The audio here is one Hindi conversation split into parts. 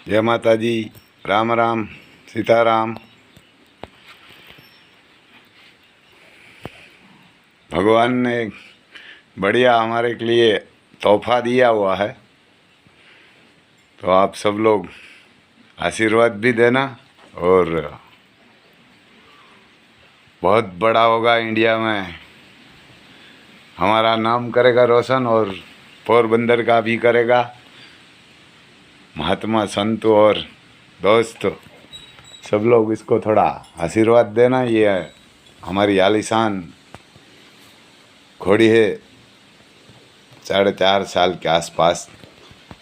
जय माता जी, राम राम, सीताराम। भगवान ने बढ़िया हमारे के लिए तोहफा दिया हुआ है, तो आप सब लोग आशीर्वाद भी देना और बहुत बड़ा होगा इंडिया में, हमारा नाम करेगा रोशन और पोरबंदर का भी करेगा। महात्मा संत और दोस्त सब लोग इसको थोड़ा आशीर्वाद देना। ये हमारी आलीशान घोड़ी है, 4.5 साल के आसपास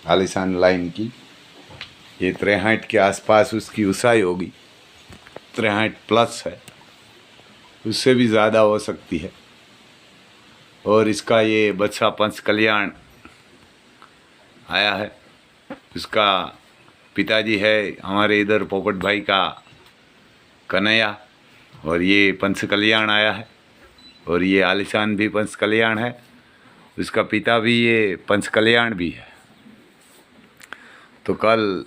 आलीशान लाइन की। ये 63 के आसपास उसकी ऊंचाई होगी, 63 प्लस है, उससे भी ज़्यादा हो सकती है। और इसका ये बच्चा पंच कल्याण आया है। उसका पिताजी है हमारे इधर पोपट भाई का कन्हैया, और ये पंच कल्याण आया है। और ये आलिशान भी पंच कल्याण है, उसका पिता भी ये पंच कल्याण भी है। तो कल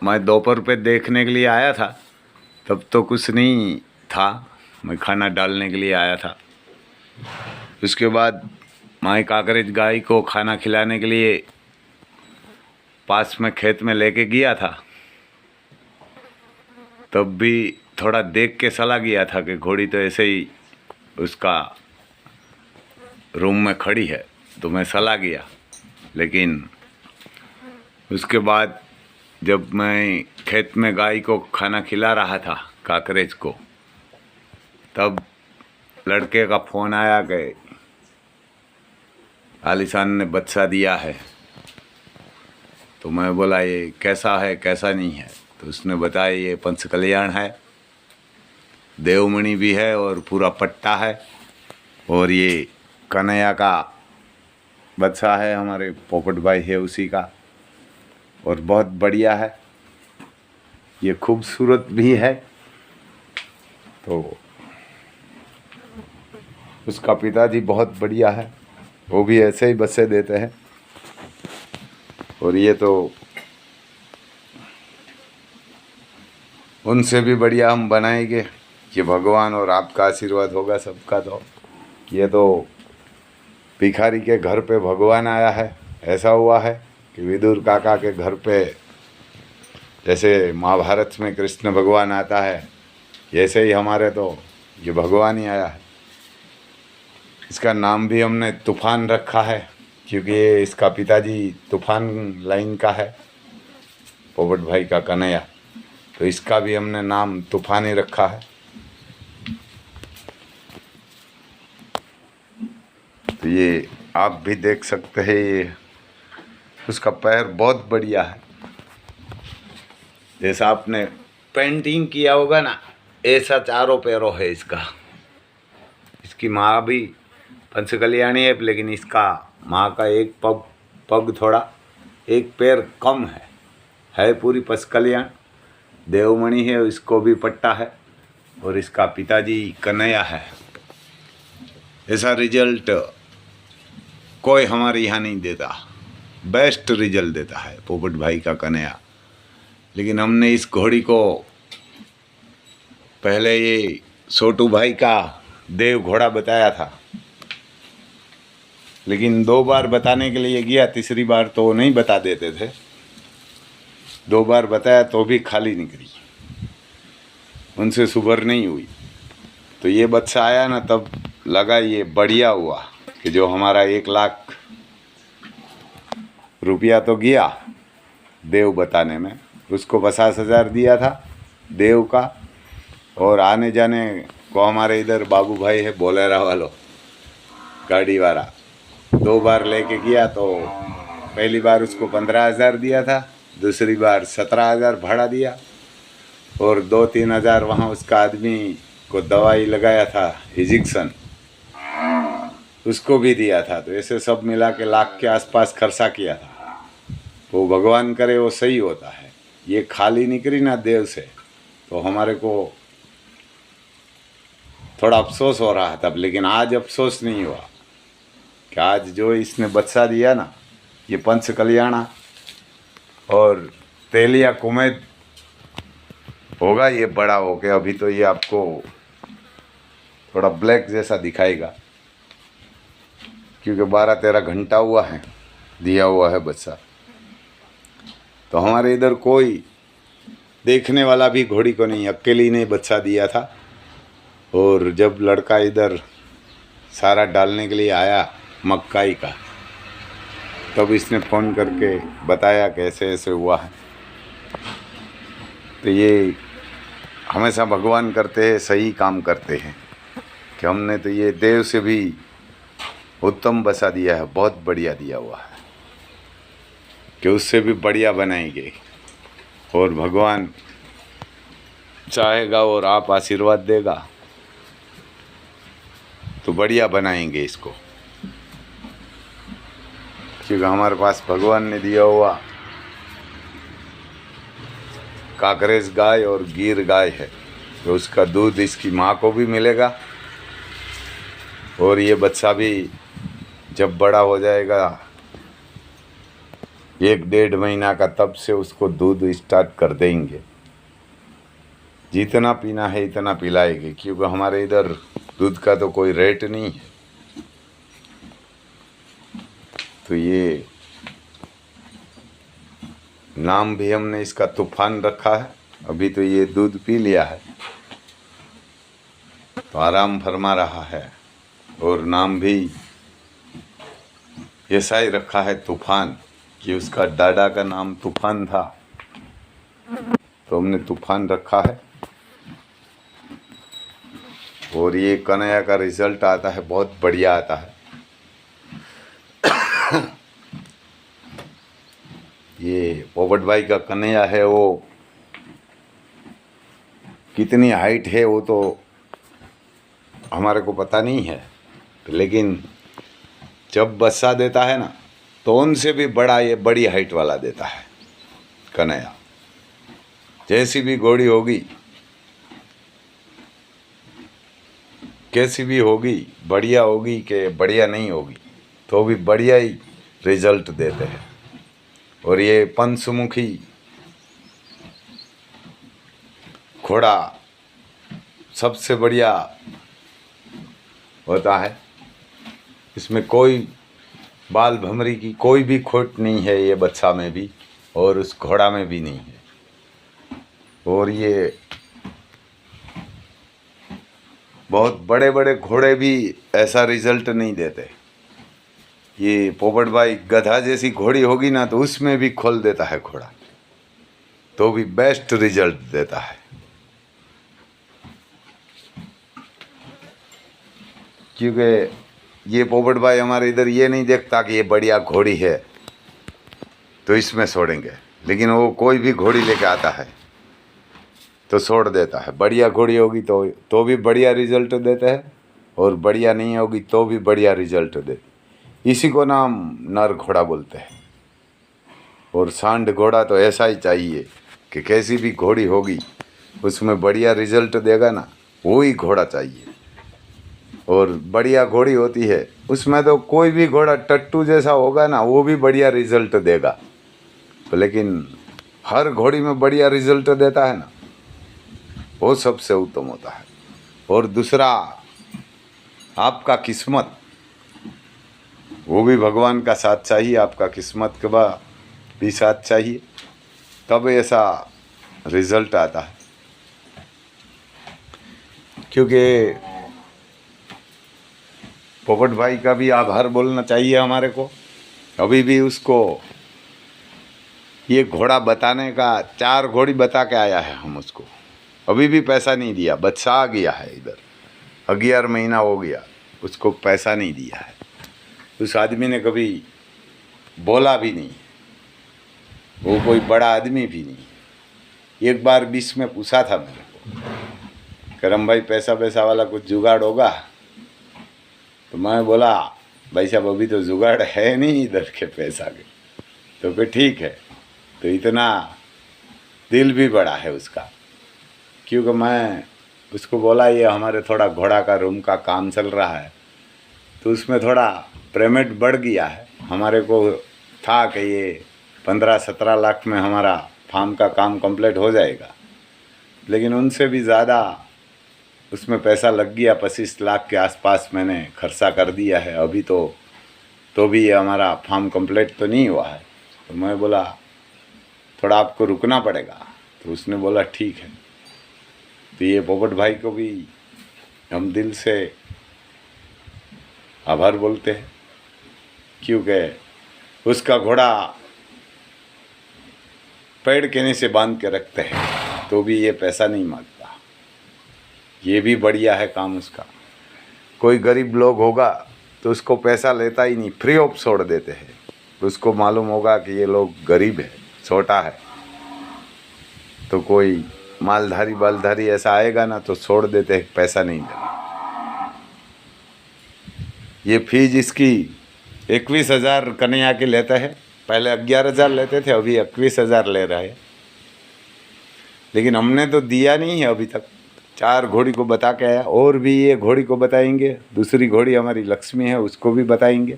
मैं दोपहर पे देखने के लिए आया था, तब तो कुछ नहीं था, मैं खाना डालने के लिए आया था। उसके बाद मैं काकरेज गाय को खाना खिलाने के लिए पास में खेत में लेके गया था, तब भी थोड़ा देख के चला गया था कि घोड़ी तो ऐसे ही उसका रूम में खड़ी है, तो मैं चला गया। लेकिन उसके बाद जब मैं खेत में गाय को खाना खिला रहा था काकरेज को, तब लड़के का फ़ोन आया कि आलिशान ने बच्चा दिया है। तो मैं बोला ये कैसा है कैसा नहीं है, तो उसने बताया ये पंच कल्याण है, देवमणि भी है और पूरा पट्टा है, और ये कन्हैया का बच्चा है, हमारे पोपट भाई है उसी का, और बहुत बढ़िया है, ये खूबसूरत भी है। तो उसका पिताजी बहुत बढ़िया है, वो भी ऐसे ही बच्चे देते हैं। और ये तो उनसे भी बढ़िया हम बनाएंगे, कि भगवान और आपका आशीर्वाद होगा सबका। तो ये तो भिखारी के घर पे भगवान आया है। ऐसा हुआ है कि विदुर काका के घर पे जैसे महाभारत में कृष्ण भगवान आता है, ऐसे ही हमारे तो ये भगवान ही आया है। इसका नाम भी हमने तूफान रखा है, क्योंकि ये इसका पिताजी तूफान लाइन का है, पोपट भाई का कन्हैया, तो इसका भी हमने नाम तूफान ही रखा है। तो ये आप भी देख सकते हैं, ये उसका पैर बहुत बढ़िया है, जैसा आपने पेंटिंग किया होगा ना, ऐसा चारों पैरों है इसका। इसकी माँ भी पंच कल्याणी है, लेकिन इसका माँ का एक पग थोड़ा, एक पैर कम है पूरी पंच कल्याण। देवमणि है, इसको भी पट्टा है, और इसका पिताजी कन्हैया है। ऐसा रिजल्ट कोई हमारे यहाँ नहीं देता, बेस्ट रिजल्ट देता है पोपट भाई का कन्हैया। लेकिन हमने इस घोड़ी को पहले ये छोटू भाई का देव घोड़ा बताया था, लेकिन 2 बार बताने के लिए गया, तीसरी बार तो नहीं बता देते थे। 2 बार बताया तो भी खाली निकली, उनसे सुबर नहीं हुई। तो ये बच्चा आया ना, तब लगा ये बढ़िया हुआ कि जो हमारा 1 लाख रुपया तो गया देव बताने में, उसको 50,000 दिया था देव का। और आने जाने को हमारे इधर बाबू भाई है बोलेरा वालो गाड़ी वाला, 2 बार लेके गया। तो पहली बार उसको 15,000 दिया था, दूसरी बार 17,000 भाड़ा दिया, और 2-3 हज़ार वहाँ उसका आदमी को दवाई लगाया था, इंजेक्शन, उसको भी दिया था। तो ऐसे सब मिला के लाख के आसपास खर्चा किया था। तो भगवान करे वो सही होता है। ये खाली निकली ना देव से, तो हमारे को थोड़ा अफसोस हो रहा था, लेकिन आज अफसोस नहीं हुआ कि आज जो इसने बच्चा दिया ना, ये पंच कल्याणा और तेलिया कुमैद होगा ये बड़ा हो के। अभी तो ये आपको थोड़ा ब्लैक जैसा दिखाएगा, क्योंकि 12-13 घंटा हुआ है दिया हुआ है बच्चा। तो हमारे इधर कोई देखने वाला भी घोड़ी को नहीं, अकेली ने बच्चा दिया था। और जब लड़का इधर सारा डालने के लिए आया मक्काई का, तब इसने फ़ोन करके बताया कैसे ऐसे हुआ है। तो ये हमेशा भगवान करते हैं, सही काम करते हैं कि हमने तो ये देव से भी उत्तम बसा दिया है, बहुत बढ़िया दिया हुआ है कि उससे भी बढ़िया बनाएंगे। और भगवान चाहेगा और आप आशीर्वाद देगा तो बढ़िया बनाएंगे इसको, क्योंकि हमारे पास भगवान ने दिया हुआ काकरेज गाय और गिर गाय है। तो उसका दूध इसकी माँ को भी मिलेगा और ये बच्चा भी जब बड़ा हो जाएगा 1-1.5 महीना का, तब से उसको दूध स्टार्ट कर देंगे। जितना पीना है इतना पिलाएंगे, क्योंकि हमारे इधर दूध का तो कोई रेट नहीं है। तो ये नाम भी हमने इसका तूफान रखा है। अभी तो ये दूध पी लिया है तो आराम फरमा रहा है, और नाम भी ऐसा ही रखा है तूफान, कि उसका दादा का नाम तूफान था तो हमने तूफान रखा है। और ये कन्हैया का रिजल्ट आता है, बहुत बढ़िया आता है। ये पोपट भाई का कन्हैया है, वो कितनी हाइट है वो तो हमारे को पता नहीं है, लेकिन जब बच्चा देता है ना तो उनसे भी बड़ा ये बड़ी हाइट वाला देता है कन्हैया। जैसी भी घोड़ी होगी, कैसी भी होगी, बढ़िया होगी कि बढ़िया नहीं होगी, तो भी बढ़िया ही रिजल्ट देते हैं। और ये पंचमुखी घोड़ा सबसे बढ़िया होता है। इसमें कोई बाल भमरी की कोई भी खोट नहीं है, ये बच्चा में भी और उस घोड़ा में भी नहीं है। और ये बहुत बड़े बड़े घोड़े भी ऐसा रिजल्ट नहीं देते। ये पोपट भाई गधा जैसी घोड़ी होगी ना तो उसमें भी खोल देता है घोड़ा, तो भी बेस्ट रिजल्ट देता है। क्योंकि ये पोपट भाई हमारे इधर ये नहीं देखता कि ये बढ़िया घोड़ी है तो इसमें छोड़ेंगे, लेकिन वो कोई भी घोड़ी लेके आता है तो छोड़ देता है। बढ़िया घोड़ी होगी तो भी बढ़िया रिजल्ट देते हैं, और बढ़िया नहीं होगी तो भी बढ़िया रिजल्ट दे। इसी को नाम नर घोड़ा बोलते हैं। और सांड घोड़ा तो ऐसा ही चाहिए कि कैसी भी घोड़ी होगी उसमें बढ़िया रिजल्ट देगा ना, वो ही घोड़ा चाहिए। और बढ़िया घोड़ी होती है उसमें तो कोई भी घोड़ा टट्टू जैसा होगा ना वो भी बढ़िया रिजल्ट देगा, तो लेकिन हर घोड़ी में बढ़िया रिजल्ट देता है ना, वो सबसे उत्तम होता है। और दूसरा आपका किस्मत, वो भी भगवान का साथ चाहिए, आपका किस्मत का भी साथ चाहिए, तब ऐसा रिजल्ट आता है। क्योंकि पोपट भाई का भी आभार बोलना चाहिए हमारे को। अभी भी उसको ये घोड़ा बताने का 4 घोड़ी बता के आया है हम उसको, अभी भी पैसा नहीं दिया। बच्चा आ गया है इधर, 11 महीना हो गया, उसको पैसा नहीं दिया है। उस आदमी ने कभी बोला भी नहीं, वो कोई बड़ा आदमी भी नहीं। एक बार बीच में पूछा था मेरे को, करम भाई पैसा वाला कुछ जुगाड़ होगा? तो मैं बोला भाई साहब अभी तो जुगाड़ है नहीं इधर के पैसा के। तो फिर ठीक है, तो इतना दिल भी बड़ा है उसका। क्योंकि मैं उसको बोला ये हमारे थोड़ा घोड़ा का रूम का काम चल रहा है, तो उसमें थोड़ा पेमेंट बढ़ गया है। हमारे को था कि ये 15-17 लाख में हमारा फार्म का काम कंप्लीट हो जाएगा। लेकिन उनसे भी ज़्यादा उसमें पैसा लग गया, 25 लाख के आसपास मैंने खर्चा कर दिया है अभी। तो भी ये हमारा फार्म कंप्लीट तो नहीं हुआ है। तो मैं बोला थोड़ा आपको रुकना पड़ेगा। तो उसने बोला ठीक है। तो ये पोपट भाई को भी हम दिल से आभार बोलते हैं, क्योंकि उसका घोड़ा पेड़ के नीचे बांध के रखते हैं तो भी ये पैसा नहीं मांगता। ये भी बढ़िया है काम उसका। कोई गरीब लोग होगा तो उसको पैसा लेता ही नहीं, फ्री ऑफ छोड़ देते हैं। उसको मालूम होगा कि ये लोग गरीब है, छोटा है, तो कोई मालधारी बालधारी ऐसा आएगा ना तो छोड़ देते हैं, पैसा नहीं देना। ये फीस इसकी 21,000 कन्हैया की लेते हैं। पहले 11,000 लेते थे, अभी 21,000 ले रहे हैं। लेकिन हमने तो दिया नहीं है अभी तक। 4 घोड़ी को बता के आया, और भी ये घोड़ी को बताएंगे। दूसरी घोड़ी हमारी लक्ष्मी है, उसको भी बताएंगे।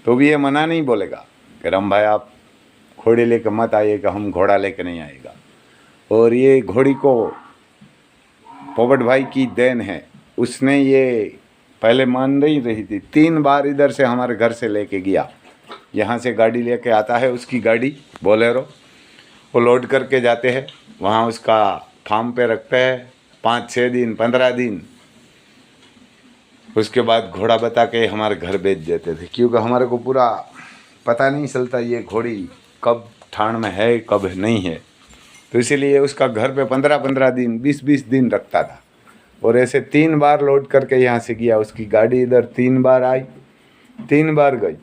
तो भी ये मना नहीं बोलेगा कि राम भाई आप घोड़ी लेकर मत आइएगा, हम घोड़ा लेकर नहीं आएगा। और ये घोड़ी को पोपट भाई की देन है। उसने ये पहले मान नहीं रही थी, 3 बार इधर से हमारे घर से लेके गया। यहाँ से गाड़ी लेके आता है, उसकी गाड़ी बोलेरो, वो लोड करके जाते हैं, वहाँ उसका फार्म पे रखते हैं 5-6 दिन 15 दिन। उसके बाद घोड़ा बता के हमारे घर भेज देते थे, क्योंकि हमारे को पूरा पता नहीं चलता ये घोड़ी कब ठाण में है कब नहीं है। तो इसीलिए उसका घर पे 15-15 दिन 20-20 दिन रखता था। और ऐसे 3 बार लोड करके यहाँ से गया। उसकी गाड़ी इधर 3 बार आई, 3 बार गई।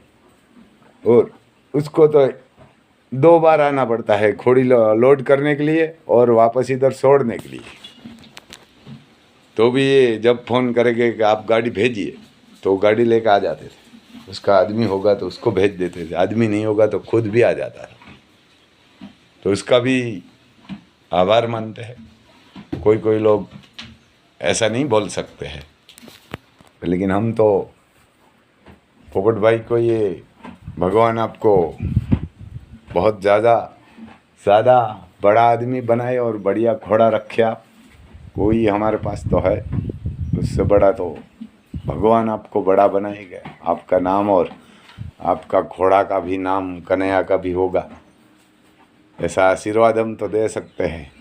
और उसको तो 2 बार आना पड़ता है घोड़ी लोड करने के लिए और वापस इधर छोड़ने के लिए। तो भी ये जब फ़ोन करेंगे कि आप गाड़ी भेजिए तो गाड़ी लेकर आ जाते थे। उसका आदमी होगा तो उसको भेज देते थे, आदमी नहीं होगा तो खुद भी आ जाता था। तो उसका भी आभार मानते हैं। कोई लोग ऐसा नहीं बोल सकते हैं, लेकिन हम तो पोपट भाई को ये भगवान आपको बहुत ज़्यादा बड़ा आदमी बनाए और बढ़िया घोड़ा रखे। आप कोई हमारे पास तो है, उससे बड़ा तो भगवान आपको बड़ा बनाएगा। आपका नाम और आपका घोड़ा का भी नाम कन्हैया का भी होगा, ऐसा आशीर्वाद हम तो दे सकते हैं।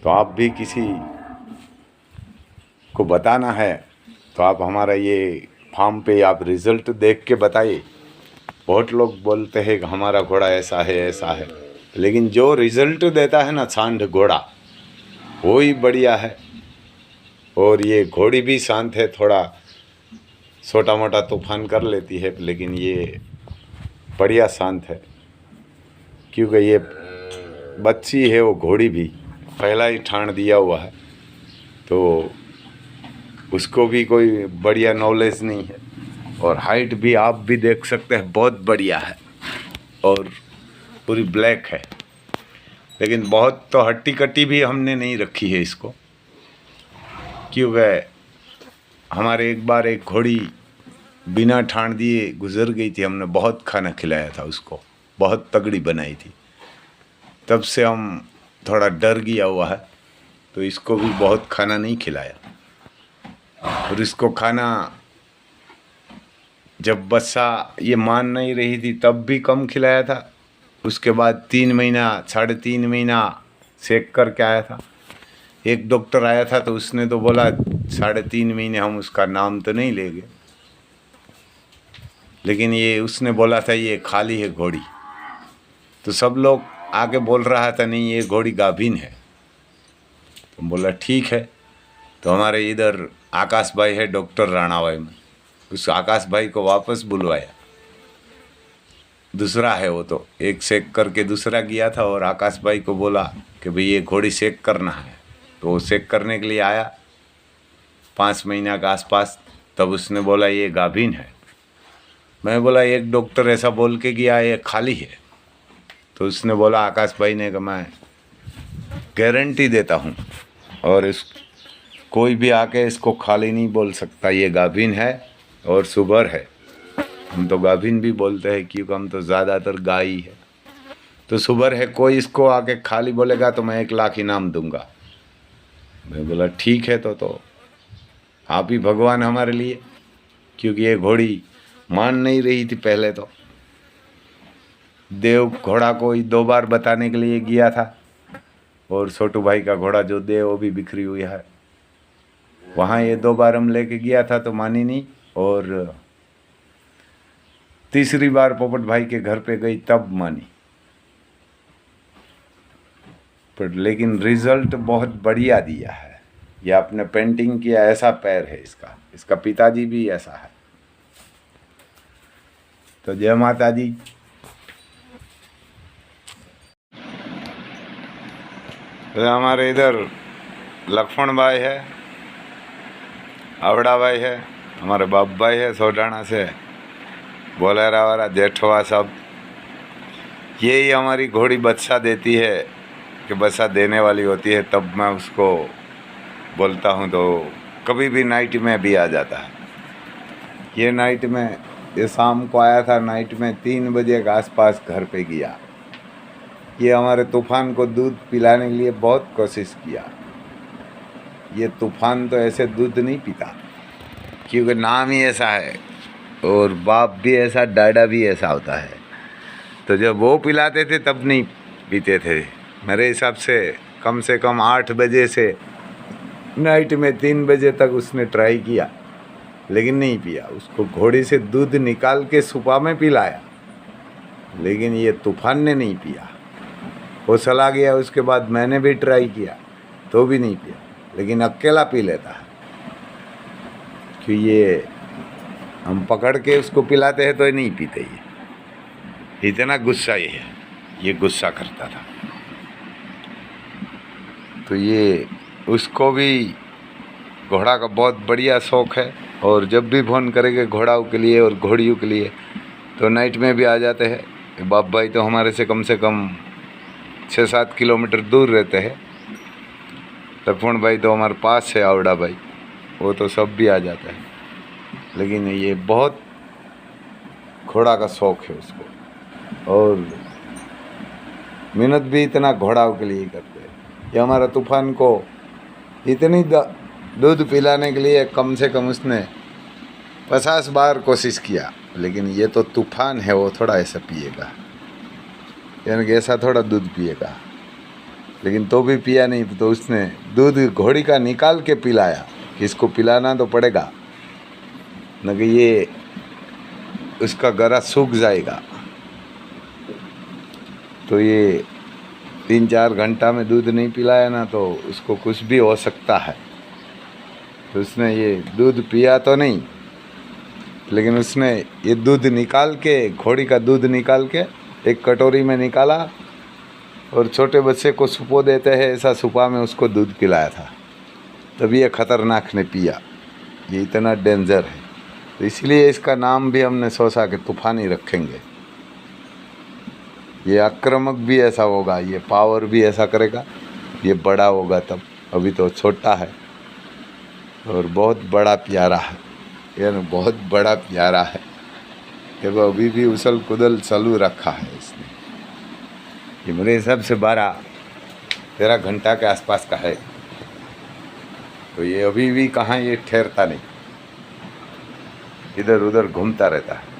तो आप भी किसी को बताना है तो आप हमारा ये फार्म पे आप रिज़ल्ट देख के बताइए। बहुत लोग बोलते हैं कि हमारा घोड़ा ऐसा है, लेकिन जो रिज़ल्ट देता है ना सांड घोड़ा, वो ही बढ़िया है। और ये घोड़ी भी शांत है, थोड़ा छोटा मोटा तूफान कर लेती है, लेकिन ये बढ़िया शांत है। क्योंकि ये बच्ची है, वो घोड़ी भी पहला ही ठाण दिया हुआ है, तो उसको भी कोई बढ़िया नॉलेज नहीं है। और हाइट भी आप भी देख सकते हैं, बहुत बढ़िया है और पूरी ब्लैक है। लेकिन बहुत तो हट्टी कट्टी भी हमने नहीं रखी है इसको, क्योंकि हमारे एक बार एक घोड़ी बिना ठाण दिए गुजर गई थी। हमने बहुत खाना खिलाया था उसको, बहुत तगड़ी बनाई थी। तब से हम थोड़ा डर गया हुआ है, तो इसको भी बहुत खाना नहीं खिलाया। और इसको खाना जब बच्चा ये मान नहीं रही थी तब भी कम खिलाया था। उसके बाद 3 महीना 3.5 महीना सेक करके आया था। एक डॉक्टर आया था तो उसने तो बोला 3.5 महीने हम उसका नाम तो नहीं लेंगे, लेकिन ये उसने बोला था ये खाली है घोड़ी। तो सब लोग आके बोल रहा था नहीं ये घोड़ी गाभिन है। तो बोला ठीक है। तो हमारे इधर आकाश भाई है डॉक्टर राणावाई में, उस आकाश भाई को वापस बुलवाया। दूसरा है वो, तो एक सेक करके दूसरा गया था और आकाश भाई को बोला कि भाई ये घोड़ी सेक करना है। तो वो सेक करने के लिए आया 5 महीना के आसपास। तब उसने बोला ये गाभिन है। मैं बोला एक डॉक्टर ऐसा बोल के गया ये खाली है। तो उसने बोला आकाश भाई ने कि मैं गारंटी देता हूँ और इस कोई भी आके इसको खाली नहीं बोल सकता, ये गाभिन है और सुगर है। हम तो गाभिन भी बोलते हैं क्योंकि हम तो ज़्यादातर गाय ही है। तो सुबह है कोई इसको आके खाली बोलेगा तो मैं 1 लाख इनाम दूंगा। मैं बोला ठीक है तो आप ही भगवान हमारे लिए, क्योंकि ये घोड़ी मान नहीं रही थी पहले तो। देव घोड़ा को 2 बार बताने के लिए गया था, और छोटू भाई का घोड़ा जो दे वो भी बिखरी हुई है। वहाँ ये 2 बार हम लेके गया था तो मानी नहीं, और तीसरी बार पोपट भाई के घर पे गई तब मानी। पर लेकिन रिजल्ट बहुत बढ़िया दिया है। ये आपने पेंटिंग किया ऐसा पैर है इसका पिताजी भी ऐसा है। तो जय माता दी। तो हमारे इधर लक्ष्मण भाई है, आवड़ा भाई है, हमारे बाप भाई है सोडाना से, बोलेरा वाला जेठवा सब। यही हमारी घोड़ी बच्चा देती है कि बच्चा देने वाली होती है, तब मैं उसको बोलता हूँ तो कभी भी नाइट में भी आ जाता है। ये नाइट में, ये शाम को आया था, नाइट में 3 बजे के आसपास घर पे गया। ये हमारे तूफान को दूध पिलाने के लिए बहुत कोशिश किया। ये तूफान तो ऐसे दूध नहीं पीता, क्योंकि नाम ही ऐसा है और बाप भी ऐसा, डायडा भी ऐसा होता है। तो जब वो पिलाते थे तब नहीं पीते थे। मेरे हिसाब से कम 8 बजे से नाइट में 3 बजे तक उसने ट्राई किया, लेकिन नहीं पिया। उसको घोड़े से दूध निकाल के सुपा में पिलाया, लेकिन ये तूफान ने नहीं पिया। वो चला गया। उसके बाद मैंने भी ट्राई किया तो भी नहीं पिया, लेकिन अकेला पी लेता है। कि ये हम पकड़ के उसको पिलाते हैं तो नहीं पीते। ये इतना गुस्सा ये गुस्सा करता था। तो ये उसको भी घोड़ा का बहुत बढ़िया शौक़ है, और जब भी फोन करेंगे घोड़ाओं के लिए और घोड़ियों के लिए तो नाइट में भी आ जाते हैं। बाप भाई तो हमारे से कम 6-7 किलोमीटर दूर रहते हैं। लक्ष्मण भाई तो हमारे पास है, आवड़ा भाई वो तो सब भी आ जाता है। लेकिन ये बहुत घोड़ा का शौक़ है उसको, और मेहनत भी इतना घोड़ाओं के लिए करते हैं। ये हमारा तूफान को इतनी दूध पिलाने के लिए कम से कम उसने 50 बार कोशिश किया, लेकिन ये तो तूफान है, वो थोड़ा ऐसा पिएगा, यानी कि ऐसा थोड़ा दूध पिएगा। लेकिन तो भी पिया नहीं, तो उसने दूध घोड़ी का निकाल के पिलाया कि इसको पिलाना तो पड़ेगा, न कि ये उसका गला सूख जाएगा। तो ये 3-4 घंटा में दूध नहीं पिलाया ना तो उसको कुछ भी हो सकता है। तो उसने ये दूध पिया तो नहीं, लेकिन उसने ये दूध निकाल के, घोड़ी का दूध निकाल के एक कटोरी में निकाला, और छोटे बच्चे को सुपो देते हैं ऐसा सुपा में उसको दूध पिलाया था। तभी ये खतरनाक ने पिया। ये इतना डेंजर है, तो इसलिए इसका नाम भी हमने सोचा कि तूफान ही रखेंगे। ये आक्रामक भी ऐसा होगा, ये पावर भी ऐसा करेगा। ये बड़ा होगा तब, अभी तो छोटा है और बहुत बड़ा प्यारा है। यानी बहुत बड़ा प्यारा है, देखो अभी भी उछल कुदल चालू रखा है इसने। ये मेरे हिसाब से 12-13 घंटा के आसपास का है। तो ये अभी भी कहाँ ये ठहरता नहीं, इधर उधर घूमता रहता है।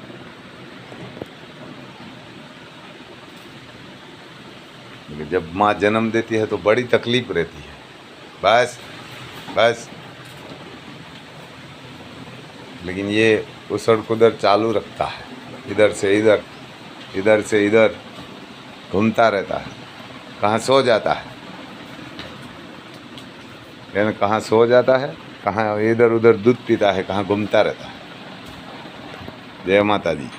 जब माँ जन्म देती है तो बड़ी तकलीफ रहती है। बस लेकिन ये उछल कुदल चालू रखता है, इधर से इधर, इधर से इधर घूमता रहता है। कहाँ सो जाता है, यानी कहाँ सो जाता है, कहाँ इधर उधर दूध पीता है, कहाँ घूमता रहता है। जय माता दी।